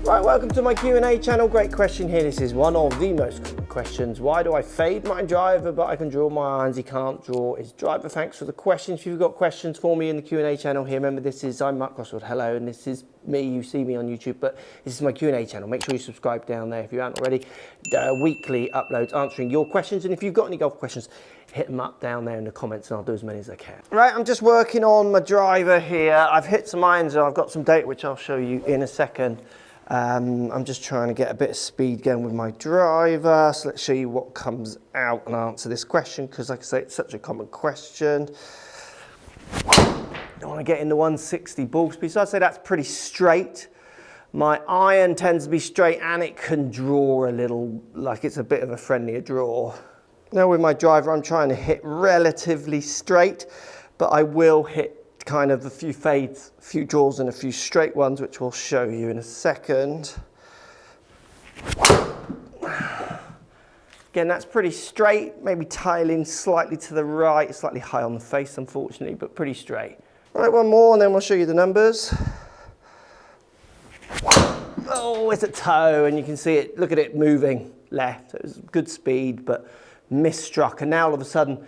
Right, welcome to my Q&A channel. Great question here. This is one of the most common questions. Why do I fade my driver but I can draw my irons? He can't draw his driver. Thanks for the questions. If you've got questions for me in the Q&A channel here, remember I'm Mark Crosswood. Hello, and this is me. You see me on YouTube, but this is my Q&A channel. Make sure you subscribe down there if you haven't already. Weekly uploads answering your questions, and if you've got any golf questions, hit them up down there in the comments and I'll do as many as I can. Right, I'm just working on my driver here. I've hit some irons and I've got some data which I'll show you in a second. I'm just trying to get a bit of speed going with my driver. So let's show you what comes out and answer this question, because like I say, it's such a common question. Don't want to get in the 160 ball speed. So I'd say that's pretty straight. My iron tends to be straight and it can draw a little, like it's a bit of a friendlier draw. Now with my driver, I'm trying to hit relatively straight, but I will hit kind of a few fades, a few draws and a few straight ones, which we'll show you in a second. Again, that's pretty straight, maybe tiling slightly to the right, slightly high on the face, unfortunately, but pretty straight. Right, one more and then we'll show you the numbers. Oh, it's a toe, and you can see it, look at it moving left. It was good speed, but misstruck, and now all of a sudden,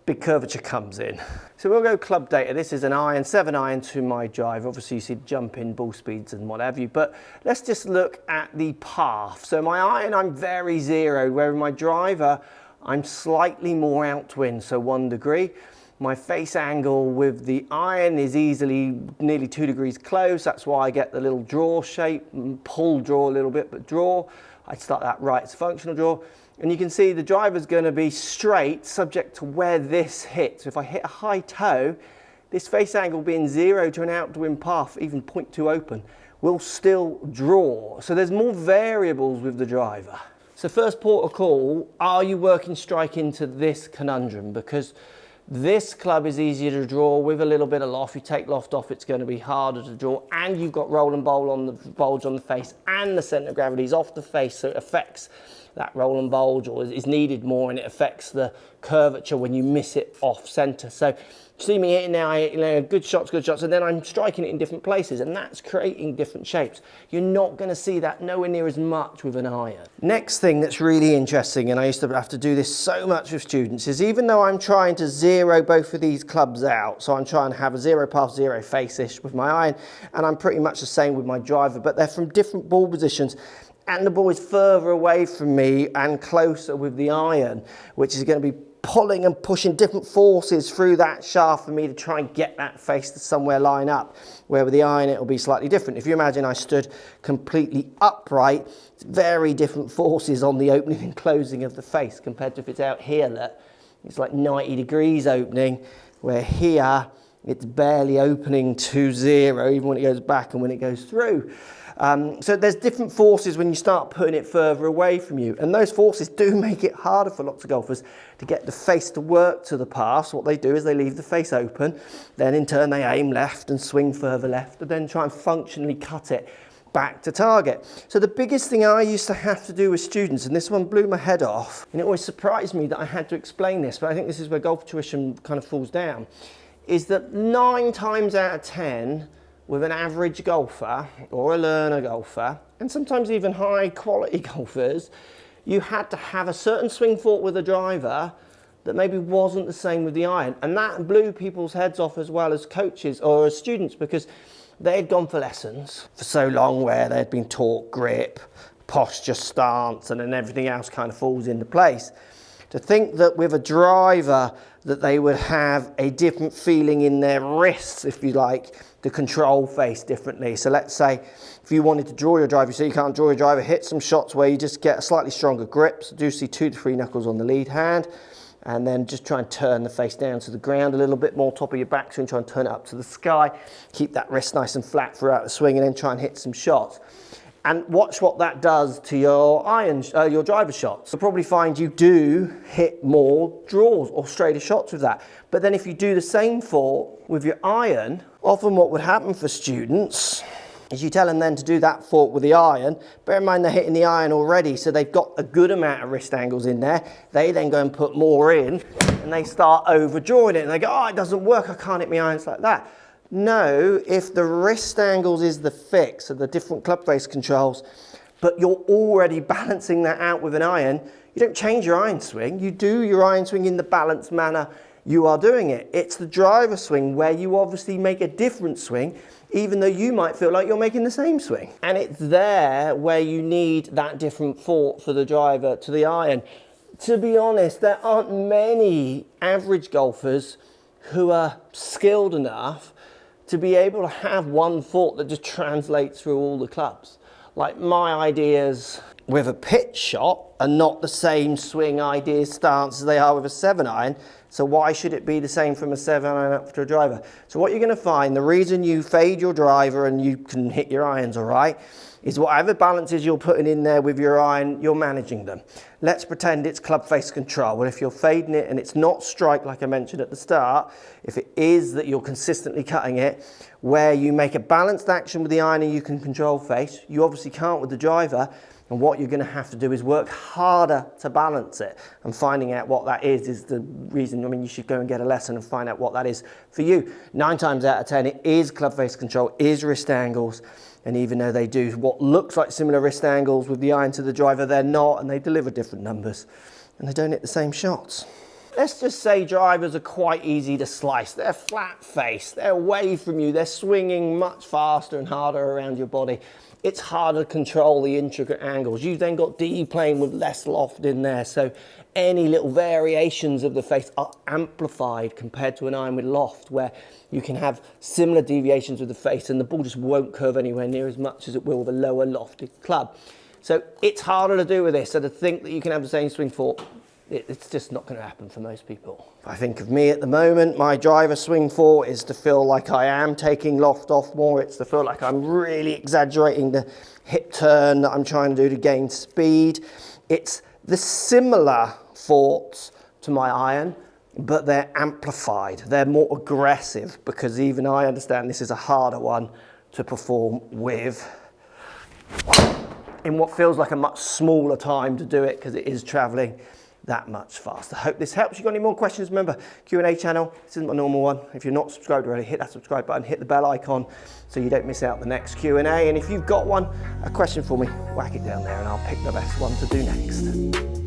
big curvature comes in. So we'll go club data. This is an iron, 7 iron to my drive. Obviously you see jump in, ball speeds and what have you, but let's just look at the path. So my iron, I'm very zero, where my driver, I'm slightly more outwind, so 1 degree. My face angle with the iron is easily nearly 2 degrees close. That's why I get the little draw shape, pull draw a little bit, but draw. I start that right, it's a functional draw. And you can see the driver's going to be straight, subject to where this hits. If I hit a high toe, this face angle being 0 to an outwind path, even 0.2 open, will still draw. So there's more variables with the driver. So first port of call, are you working strike into this conundrum? Because this club is easier to draw with a little bit of loft. You take loft off, it's going to be harder to draw, and you've got roll and bulge on the face, and the centre of gravity is off the face, so it affects that roll and bulge, or is needed more, and it affects the curvature when you miss it off centre. So you see me hitting now, good shots, and then I'm striking it in different places, and that's creating different shapes. You're not going to see that nowhere near as much with an iron. Next thing that's really interesting, and I used to have to do this so much with students, is even though I'm trying to zero both of these clubs out, so I'm trying to have a 0 path, 0 face-ish with my iron, and I'm pretty much the same with my driver, but they're from different ball positions, and the ball is further away from me and closer with the iron, which is going to be pulling and pushing different forces through that shaft for me to try and get that face to somewhere line up, where with the iron it will be slightly different. If you imagine I stood completely upright, it's very different forces on the opening and closing of the face compared to if it's out here, that it's like 90 degrees opening, where here it's barely opening to 0 even when it goes back and when it goes through. So there's different forces when you start putting it further away from you, and those forces do make it harder for lots of golfers to get the face to work to the pass. What they do is they leave the face open, then in turn they aim left and swing further left, and then try and functionally cut it back to target. So the biggest thing I used to have to do with students, and this one blew my head off, and it always surprised me that I had to explain this, but I think this is where golf tuition kind of falls down, is that 9 times out of 10, with an average golfer or a learner golfer, and sometimes even high quality golfers, you had to have a certain swing thought with a driver that maybe wasn't the same with the iron. And that blew people's heads off as well as coaches or as students, because they had gone for lessons for so long where they'd been taught grip, posture, stance, and then everything else kind of falls into place. To think that with a driver that they would have a different feeling in their wrists, if you like, the control face differently. So let's say if you wanted to draw your driver, you say you can't draw your driver, hit some shots where you just get a slightly stronger grip. So do see 2 to 3 knuckles on the lead hand, and then just try and turn the face down to the ground a little bit more, top of your backswing, try and turn it up to the sky, keep that wrist nice and flat throughout the swing, and then try and hit some shots. And watch what that does to your your driver shots. You'll probably find you do hit more draws or straighter shots with that. But then if you do the same thought with your iron, often what would happen for students is you tell them then to do that thought with the iron. Bear in mind they're hitting the iron already, so they've got a good amount of wrist angles in there. They then go and put more in, and they start overdrawing it, and they go, oh, it doesn't work, I can't hit my irons like that. know if the wrist angles is the fix of the different club face controls, but you're already balancing that out with an iron, you don't change your iron swing. You do your iron swing in the balanced manner you are doing it. It's the driver swing where you obviously make a different swing, even though you might feel like you're making the same swing. And it's there where you need that different thought for the driver to the iron. To be honest, there aren't many average golfers who are skilled enough to be able to have one thought that just translates through all the clubs. Like my ideas with a pitch shot are not the same swing ideas, stance as they are with a 7-iron. So why should it be the same from a 7-iron up to a driver? So what you're going to find, the reason you fade your driver and you can hit your irons all right, is whatever balances you're putting in there with your iron, you're managing them. Let's pretend it's club face control. Well, if you're fading it and it's not strike, like I mentioned at the start, if it is that you're consistently cutting it, where you make a balanced action with the iron and you can control face, you obviously can't with the driver. And what you're going to have to do is work harder to balance it, and finding out what that is the reason. I mean, you should go and get a lesson and find out what that is for you. 9 times out of 10, it is club face control, is wrist angles. And even though they do what looks like similar wrist angles with the iron to the driver, they're not, and they deliver different numbers. And they don't hit the same shots. Let's just say drivers are quite easy to slice. They're flat faced, they're away from you, they're swinging much faster and harder around your body. It's harder to control the intricate angles. You've then got D plane with less loft in there, so any little variations of the face are amplified compared to an iron with loft, where you can have similar deviations with the face and the ball just won't curve anywhere near as much as it will with a lower lofted club. So it's harder to do with this. So to think that you can have the same swing thought, it's just not going to happen for most people. If I think of me at the moment, my driver swing thought is to feel like I am taking loft off more. It's to feel like I'm really exaggerating the hip turn that I'm trying to do to gain speed. It's the similar thoughts to my iron, but they're amplified. They're more aggressive, because even I understand this is a harder one to perform with in what feels like a much smaller time to do it, because it is traveling that much faster. Hope this helps. You got any more questions? Remember, Q&A channel. This isn't my normal one. If you're not subscribed already, hit that subscribe button, hit the bell icon so you don't miss out the next Q&A. And if you've got a question for me, whack it down there and I'll pick the best one to do next.